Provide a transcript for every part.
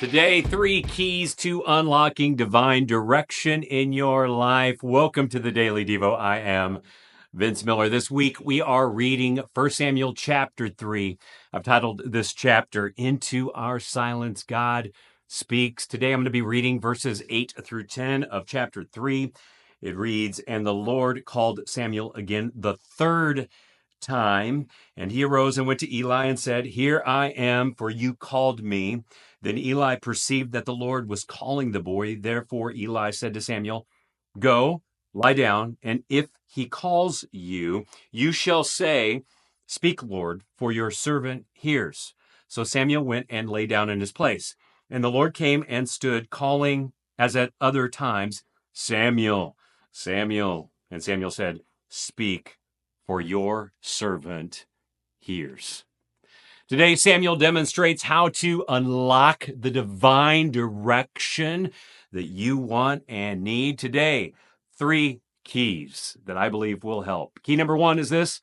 Today, 3 keys to unlocking divine direction in your life. Welcome to the Daily Devo. I am Vince Miller. This week, we are reading 1 Samuel chapter 3. I've titled this chapter, Into Our Silence, God Speaks. Today, I'm going to be reading verses 8 through 10 of chapter 3. It reads, "And the Lord called Samuel again the third time, and he arose and went to Eli and said, 'Here I am, for you called me.' Then Eli perceived that the Lord was calling the boy. Therefore Eli said to Samuel, 'Go, lie down, and if he calls you, you shall say, Speak, Lord, for your servant hears.' So Samuel went and lay down in his place. And the Lord came and stood, calling, as at other times, 'Samuel, Samuel.' And Samuel said, 'Speak, for your servant hears.'" Today, Samuel demonstrates how to unlock the divine direction that you want and need. Today, 3 keys that I believe will help. Key number 1 is this: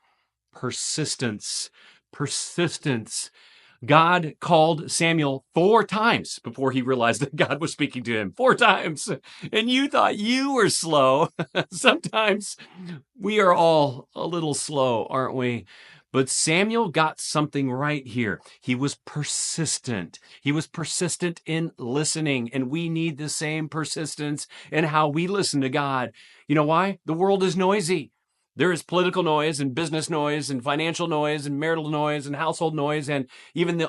persistence. Persistence. God called Samuel 4 times before he realized that God was speaking to him. 4 times. And you thought you were slow. Sometimes we are all a little slow, aren't we? But Samuel got something right here. He was persistent. He was persistent in listening, and we need the same persistence in how we listen to God. You know why? The world is noisy. There is political noise and business noise and financial noise and marital noise and household noise and even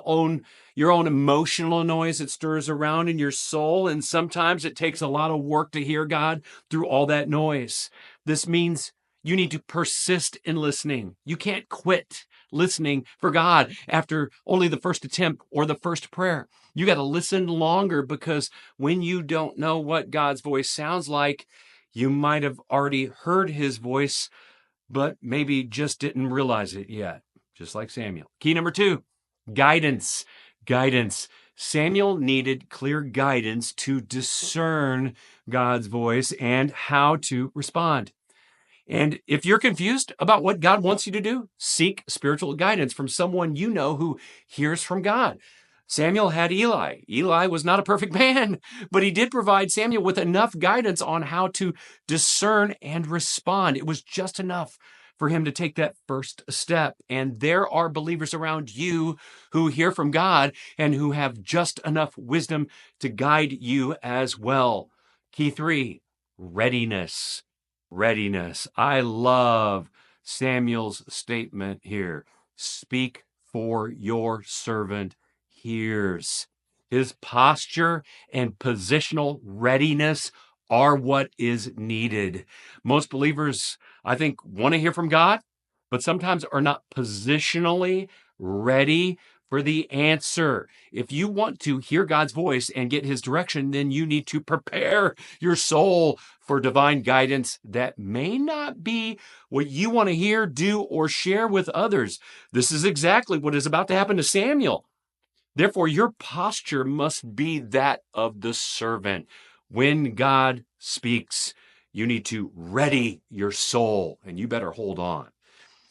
your own emotional noise that stirs around in your soul. And sometimes it takes a lot of work to hear God through all that noise. This means you need to persist in listening. You can't quit listening for God after only the first attempt or the first prayer. You got to listen longer, because when you don't know what God's voice sounds like, you might have already heard his voice, but maybe just didn't realize it yet, just like Samuel. Key number 2, guidance. Guidance. Samuel needed clear guidance to discern God's voice and how to respond. And if you're confused about what God wants you to do, seek spiritual guidance from someone you know who hears from God. Samuel had Eli. Eli was not a perfect man, but he did provide Samuel with enough guidance on how to discern and respond. It was just enough for him to take that first step. And there are believers around you who hear from God and who have just enough wisdom to guide you as well. Key 3, readiness. Readiness. I love Samuel's statement here. Speak, for your servant hears. His posture and positional readiness are what is needed. Most believers, I think, want to hear from God, but sometimes are not positionally ready for the answer. If you want to hear God's voice and get his direction, then you need to prepare your soul for divine guidance that may not be what you want to hear, do, or share with others. This is exactly what is about to happen to Samuel. Therefore, your posture must be that of the servant. When God speaks, you need to ready your soul, and you better hold on.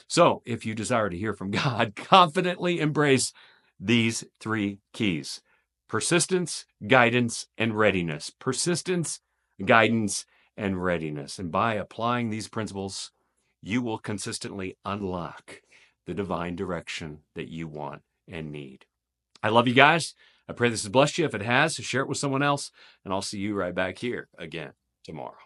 So, if you desire to hear from God, confidently embrace these 3 keys: persistence, guidance, and readiness. Persistence, guidance, and readiness. And by applying these principles, you will consistently unlock the divine direction that you want and need. I love you guys. I pray this has blessed you. If it has, share it with someone else, and I'll see you right back here again tomorrow.